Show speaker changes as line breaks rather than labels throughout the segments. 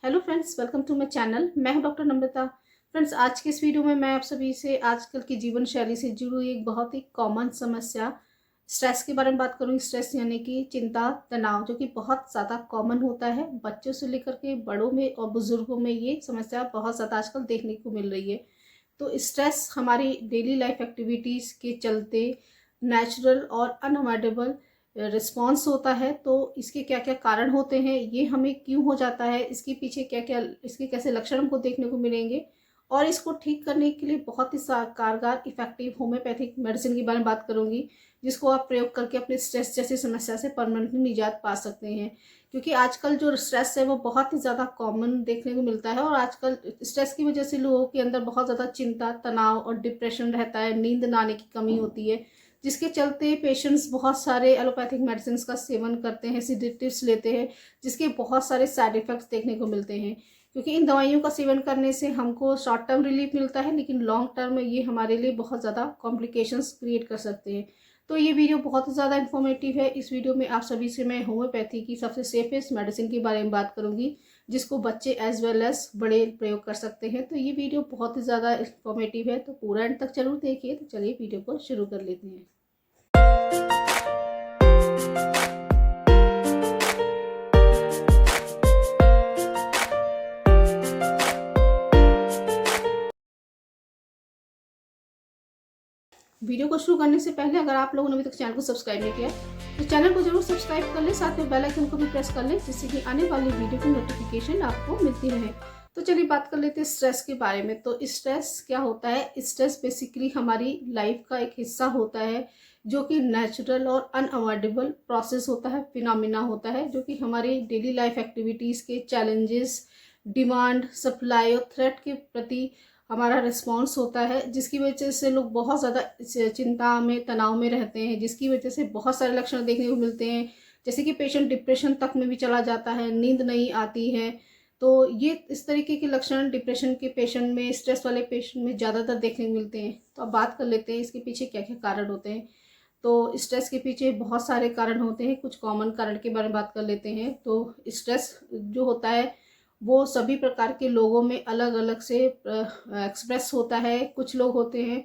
Hello friends, welcome to my channel. मैं हूं doctor नम्रता। Friends, आज के इस वीडियो में मैं आप सभी से आजकल की जीवन शैली से जुड़ी हुई एक बहुत ही कॉमन समस्या स्ट्रेस के बारे में बात करूंगी। स्ट्रेस यानी कि चिंता, तनाव, जो कि बहुत ज़्यादा कॉमन होता है बच्चों से लेकर के बड़ों में और बुजुर्गों में। ये समस्या बहुत ज़्यादा आजकल देखने को मिल रही है। तो स्ट्रेस हमारी डेली लाइफ एक्टिविटीज़ के चलते नेचुरल और अनअवॉइडेबल रिस्पॉन्स होता है। तो इसके क्या क्या कारण होते हैं, ये हमें क्यों हो जाता है, इसके पीछे क्या क्या, इसके कैसे लक्षण हमको देखने को मिलेंगे, और इसको ठीक करने के लिए बहुत ही कारगर इफेक्टिव होम्योपैथिक मेडिसिन के बारे में बात करूंगी, जिसको आप प्रयोग करके अपने स्ट्रेस जैसी समस्या से परमानेंटली निजात पा सकते हैं। क्योंकि आजकल जो स्ट्रेस है वो बहुत ही ज़्यादा कॉमन देखने को मिलता है, और आजकल स्ट्रेस की वजह से लोगों के अंदर बहुत ज़्यादा चिंता, तनाव और डिप्रेशन रहता है। नींद ना आने की कमी होती है, जिसके चलते पेशेंट्स बहुत सारे एलोपैथिक मेडिसिन का सेवन करते हैं, सिडेटिव्स लेते हैं, जिसके बहुत सारे साइड इफ़ेक्ट्स देखने को मिलते हैं। क्योंकि इन दवाइयों का सेवन करने से हमको शॉर्ट टर्म रिलीफ मिलता है, लेकिन लॉन्ग टर्म में ये हमारे लिए बहुत ज़्यादा कॉम्प्लिकेशंस क्रिएट कर सकते हैं। तो ये वीडियो बहुत ज़्यादा इन्फॉर्मेटिव है। इस वीडियो में आप सभी से मैं होम्योपैथी की सबसे सेफेस्ट मेडिसिन के बारे में बात करूंगी, जिसको बच्चे एज वेल एज बड़े प्रयोग कर सकते हैं। तो ये वीडियो बहुत ही ज़्यादा इन्फॉर्मेटिव है, तो पूरा एंड तक जरूर देखिए। तो चलिए वीडियो को शुरू कर लेते हैं। वीडियो को शुरू करने से पहले अगर आप लोगों ने अभी तक चैनल को सब्सक्राइब नहीं किया तो चैनल को जरूर सब्सक्राइब कर लें, साथ में बेल आइकन को भी प्रेस कर लें, जिससे कि आने वाली वीडियो की नोटिफिकेशन आपको मिलती रहे। तो चलिए बात कर लेते हैं स्ट्रेस के बारे में। तो स्ट्रेस क्या होता है? स्ट्रेस बेसिकली हमारी लाइफ का एक हिस्सा होता है, जो कि नेचुरल और अनअवॉइडेबल प्रोसेस होता है, फिनोमिना होता है, जो कि हमारी डेली लाइफ एक्टिविटीज़ के चैलेंजेस, डिमांड, सप्लाई और थ्रेट के प्रति हमारा रिस्पॉन्स होता है, जिसकी वजह से लोग बहुत ज़्यादा चिंता में, तनाव में रहते हैं, जिसकी वजह से बहुत सारे लक्षण देखने को मिलते हैं। जैसे कि पेशेंट डिप्रेशन तक में भी चला जाता है, नींद नहीं आती है। तो ये इस तरीके के लक्षण डिप्रेशन के पेशेंट में, स्ट्रेस वाले पेशेंट में ज़्यादातर देखने को मिलते हैं। तो अब बात कर लेते हैं इसके पीछे क्या क्या कारण होते हैं। तो स्ट्रेस के पीछे बहुत सारे कारण होते हैं। कुछ कॉमन कारण के बारे में बात कर लेते हैं। तो स्ट्रेस जो होता है वो सभी प्रकार के लोगों में अलग अलग से एक्सप्रेस होता है। कुछ लोग होते हैं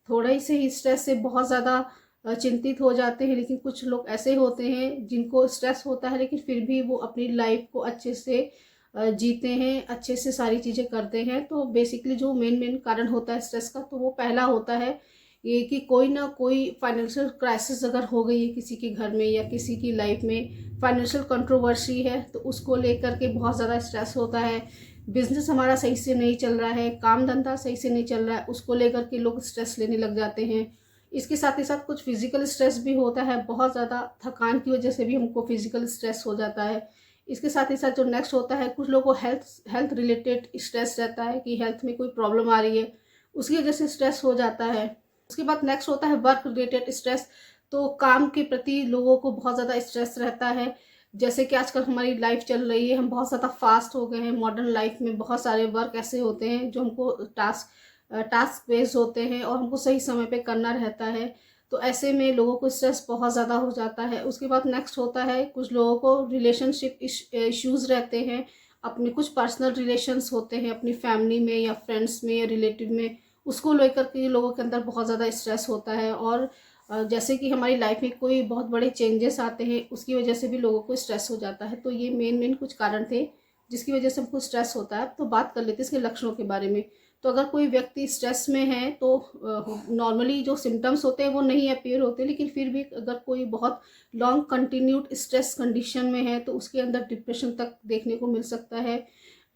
थोड़े से ही स्ट्रेस से बहुत ज़्यादा चिंतित हो जाते हैं, लेकिन कुछ लोग ऐसे होते हैं जिनको स्ट्रेस होता है लेकिन फिर भी वो अपनी लाइफ को अच्छे से जीते हैं, अच्छे से सारी चीज़ें करते हैं। तो बेसिकली जो मेन कारण होता है स्ट्रेस का, तो वो पहला होता है ये कि कोई ना कोई फाइनेंशियल क्राइसिस अगर हो गई है किसी के घर में या किसी की लाइफ में, फाइनेंशियल कंट्रोवर्सी है, तो उसको लेकर के बहुत ज़्यादा स्ट्रेस होता है। बिजनेस हमारा सही से नहीं चल रहा है, काम धंधा सही से नहीं चल रहा है, उसको लेकर के लोग स्ट्रेस लेने लग जाते हैं। इसके साथ ही साथ कुछ फिजिकल स्ट्रेस भी होता है, बहुत ज़्यादा थकान की वजह से भी हमको फिजिकल स्ट्रेस हो जाता है। इसके साथ ही साथ जो नेक्स्ट होता है, कुछ लोगों को हेल्थ हेल्थ रिलेटेड स्ट्रेस रहता है कि हेल्थ में कोई प्रॉब्लम आ रही है, उसकी वजह से स्ट्रेस हो जाता है। उसके बाद नेक्स्ट होता है वर्क रिलेटेड स्ट्रेस। तो काम के प्रति लोगों को बहुत ज़्यादा स्ट्रेस रहता है। जैसे कि आजकल हमारी लाइफ चल रही है, हम बहुत ज़्यादा फास्ट हो गए हैं। मॉडर्न लाइफ में बहुत सारे वर्क ऐसे होते हैं जो हमको टास्क बेस्ड होते हैं और हमको सही समय पे करना रहता है। तो ऐसे में लोगों को स्ट्रेस बहुत ज़्यादा हो जाता है। उसके बाद नेक्स्ट होता है कुछ लोगों को रिलेशनशिप इश्यूज़ रहते हैं। अपने कुछ पर्सनल रिलेशंस होते हैं अपनी फैमिली में या फ्रेंड्स में या रिलेटिव में, उसको लेकर के लोगों के अंदर बहुत ज़्यादा स्ट्रेस होता है। और जैसे कि हमारी लाइफ में कोई बहुत बड़े चेंजेस आते हैं, उसकी वजह से भी लोगों को स्ट्रेस हो जाता है। तो ये मेन कुछ कारण थे जिसकी वजह से हमको स्ट्रेस होता है। तो बात कर लेते हैं इसके लक्षणों के बारे में। तो अगर कोई व्यक्ति स्ट्रेस में है तो नॉर्मली जो सिम्टम्स होते हैं वो नहीं अपीयर होते, लेकिन फिर भी अगर कोई बहुत लॉन्ग कंटिन्यूड स्ट्रेस कंडीशन में है तो उसके अंदर डिप्रेशन तक देखने को मिल सकता है।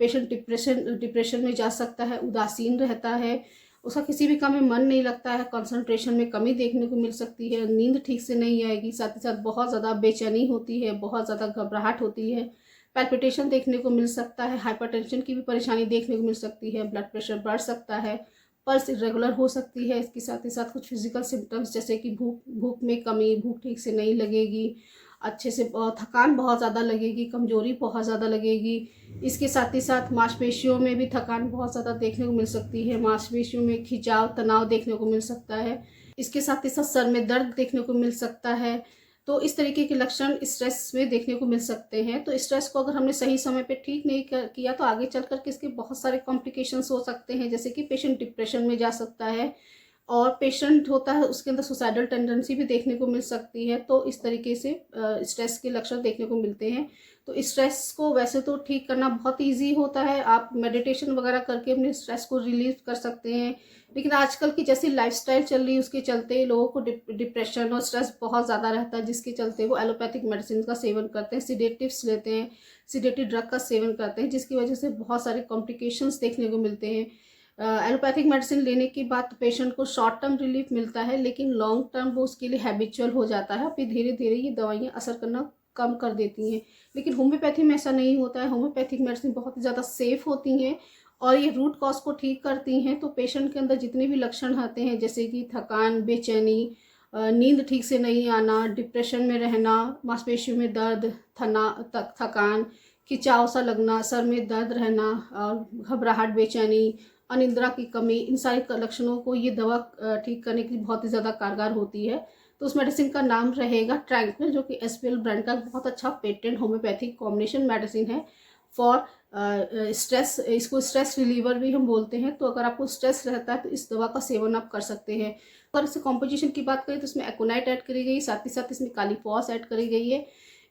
पेशेंट डिप्रेशन में जा सकता है, उदासीन रहता है, उसका किसी भी काम में मन नहीं लगता है, कंसंट्रेशन में कमी देखने को मिल सकती है, नींद ठीक से नहीं आएगी, साथ ही साथ बहुत ज़्यादा बेचैनी होती है, बहुत ज़्यादा घबराहट होती है, पैल्पिटेशन देखने को मिल सकता है, हाइपरटेंशन की भी परेशानी देखने को मिल सकती है, ब्लड प्रेशर बढ़ सकता है, पल्स इरेगुलर हो सकती है। इसके साथ ही साथ कुछ फिजिकल सिम्टम्स जैसे कि भूख में कमी, भूख ठीक से नहीं लगेगी, अच्छे से थकान बहुत ज़्यादा लगेगी, कमजोरी बहुत ज़्यादा लगेगी। इसके साथ ही साथ मांसपेशियों में भी थकान बहुत ज़्यादा देखने को मिल सकती है, मांसपेशियों में खिंचाव, तनाव देखने को मिल सकता है। इसके साथ ही साथ सर में दर्द देखने को मिल सकता है, तो इस तरीके के लक्षण स्ट्रेस में देखने को मिल सकते हैं। तो स्ट्रेस को अगर हमने सही समय पे ठीक नहीं किया तो आगे चल कर के इसके बहुत सारे कॉम्प्लिकेशंस हो सकते हैं, जैसे कि पेशेंट डिप्रेशन में जा सकता है और पेशेंट होता है उसके अंदर सुसाइडल टेंडेंसी भी देखने को मिल सकती है। तो इस तरीके से स्ट्रेस के लक्षण देखने को मिलते हैं। तो स्ट्रेस को वैसे तो ठीक करना बहुत ईजी होता है, आप मेडिटेशन वगैरह करके अपने स्ट्रेस को रिलीव कर सकते हैं, लेकिन आजकल की जैसी लाइफस्टाइल चल रही है उसके चलते लोगों को डिप्रेशन और स्ट्रेस बहुत ज़्यादा रहता है, जिसके चलते वो एलोपैथिक मेडिसिन का सेवन करते हैं, सिडेटिव्स लेते हैं, सिडेटिव ड्रग का सेवन करते हैं, जिसकी वजह से बहुत सारे कॉम्प्लिकेशंस देखने को मिलते हैं। एलोपैथिक मेडिसिन लेने के बाद पेशेंट को शॉर्ट टर्म रिलीफ मिलता है, लेकिन लॉन्ग टर्म वो उसके लिए हैबिचुअल हो जाता है, फिर धीरे धीरे ये दवाइयाँ असर करना कम कर देती हैं। लेकिन होम्योपैथी में ऐसा नहीं होता है। होम्योपैथिक मेडिसिन बहुत ज़्यादा सेफ होती हैं और ये रूट कॉज को ठीक करती हैं। तो पेशेंट के अंदर जितने भी लक्षण आते हैं, जैसे कि थकान, बेचैनी, नींद ठीक से नहीं आना, डिप्रेशन में रहना, मांसपेशियों में दर्द, थकान, खिंचाव सा लगना, सर में दर्द रहना और घबराहट, बेचैनी, अनिद्रा की कमी, इन सारे लक्षणों को ये दवा ठीक करने के लिए बहुत ही ज़्यादा कारगर होती है। तो उस मेडिसिन का नाम रहेगा ट्रैंक्विल, जो कि एसपीएल ब्रांड का बहुत अच्छा पेटेंट होम्योपैथिक कॉम्बिनेशन मेडिसिन है फॉर स्ट्रेस। इसको स्ट्रेस रिलीवर भी हम बोलते हैं। तो अगर आपको स्ट्रेस रहता है तो इस दवा का सेवन आप कर सकते हैं। अगर इससे कॉम्पोजिशन की बात करें तो इसमें एकोनाइट ऐड करी गई, साथ ही साथ इसमें कालीफॉस ऐड करी गई है,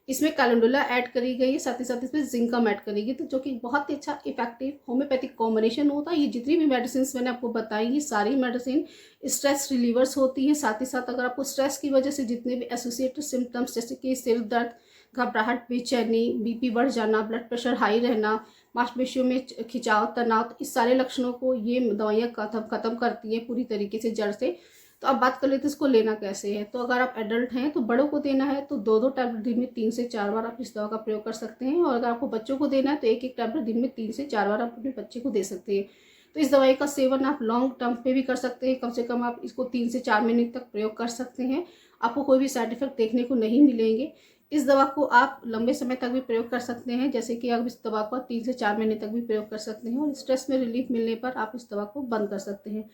इसमें कैलेंडुला ऐड करी गई है, साथ ही साथ इसमें जिंकम ऐड करी गई, तो जो कि बहुत ही अच्छा इफेक्टिव होम्योपैथिक कॉम्बिनेशन होता है। ये जितनी भी मेडिसिन मैंने आपको बताई ये सारी मेडिसिन स्ट्रेस रिलीवर्स होती हैं। साथ ही साथ अगर आपको स्ट्रेस की वजह से जितने भी एसोसिएटेड सिम्टम्स जैसे कि सिर दर्द, घबराहट, बेचैनी, बीपी बढ़ जाना, ब्लड प्रेशर हाई रहना, मांसपेशियों में खिंचाव, तनाव, तो इस सारे लक्षणों को ये दवाइयाँ खत्म करती हैं पूरी तरीके से जड़ से। तो अब बात कर लेते हैं इसको लेना कैसे है। तो अगर आप एडल्ट हैं तो बड़ों को देना है तो 2-2 टैबलेट दिन में 3 से 4 बार आप इस दवा का प्रयोग कर सकते हैं, और अगर आपको बच्चों को देना है तो 1-1 टैबलेट दिन में 3 से 4 बार आप अपने बच्चे को दे सकते हैं। तो इस दवाई का सेवन आप लॉन्ग टर्म पे भी कर सकते हैं, कम से कम आप इसको 3 से 4 महीने तक प्रयोग कर सकते हैं, आपको कोई भी साइड इफेक्ट देखने को नहीं मिलेंगे। इस दवा को आप लंबे समय तक भी प्रयोग कर सकते हैं, जैसे कि आप इस दवा को 3 से 4 महीने तक भी प्रयोग कर सकते हैं, और स्ट्रेस में रिलीफ मिलने पर आप इस दवा को बंद कर सकते हैं।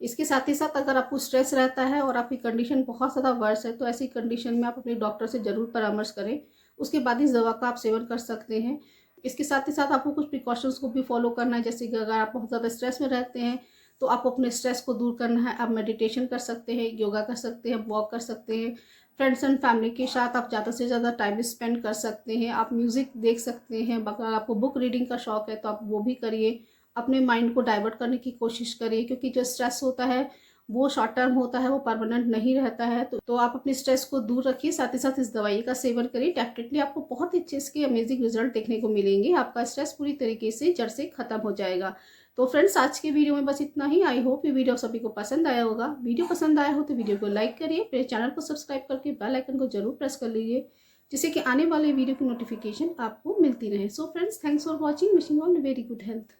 इसके साथ ही साथ अगर आपको स्ट्रेस रहता है और आपकी कंडीशन बहुत ज़्यादा वर्स है तो ऐसी कंडीशन में आप अपने डॉक्टर से ज़रूर परामर्श करें, उसके बाद इस दवा का आप सेवन कर सकते हैं। इसके साथ ही साथ आपको कुछ प्रिकॉशंस को भी फॉलो करना है, जैसे कि अगर आप बहुत ज़्यादा स्ट्रेस में रहते हैं तो आपको अपने स्ट्रेस को दूर करना है, आप मेडिटेशन कर सकते हैं, योगा कर सकते हैं, वॉक कर सकते हैं, फ्रेंड्स एंड फैमिली के साथ आप ज़्यादा से ज़्यादा टाइम स्पेंड कर सकते हैं, आप म्यूज़िक देख सकते हैं, अगर आपको बुक रीडिंग का शौक़ है तो आप वो भी करिए, अपने माइंड को डाइवर्ट करने की कोशिश करिए, क्योंकि जो स्ट्रेस होता है वो शॉर्ट टर्म होता है, वो परमानेंट नहीं रहता है। तो आप अपने स्ट्रेस को दूर रखिए, साथ ही साथ इस दवाई का सेवन करिए, डेफिनेटली आपको बहुत अच्छे इसके अमेजिंग रिजल्ट देखने को मिलेंगे, आपका स्ट्रेस पूरी तरीके से जड़ से खत्म हो जाएगा। तो फ्रेंड्स आज के वीडियो में बस इतना ही। आई होप ये वीडियो सभी को पसंद आया होगा। वीडियो पसंद आया हो तो वीडियो को लाइक करिए, मेरे चैनल को सब्सक्राइब करके बेल आइकन को जरूर प्रेस कर लीजिए, जिससे कि आने वाले वीडियो की नोटिफिकेशन आपको मिलती रहे। So friends, thanks for watching, wishing all very good health.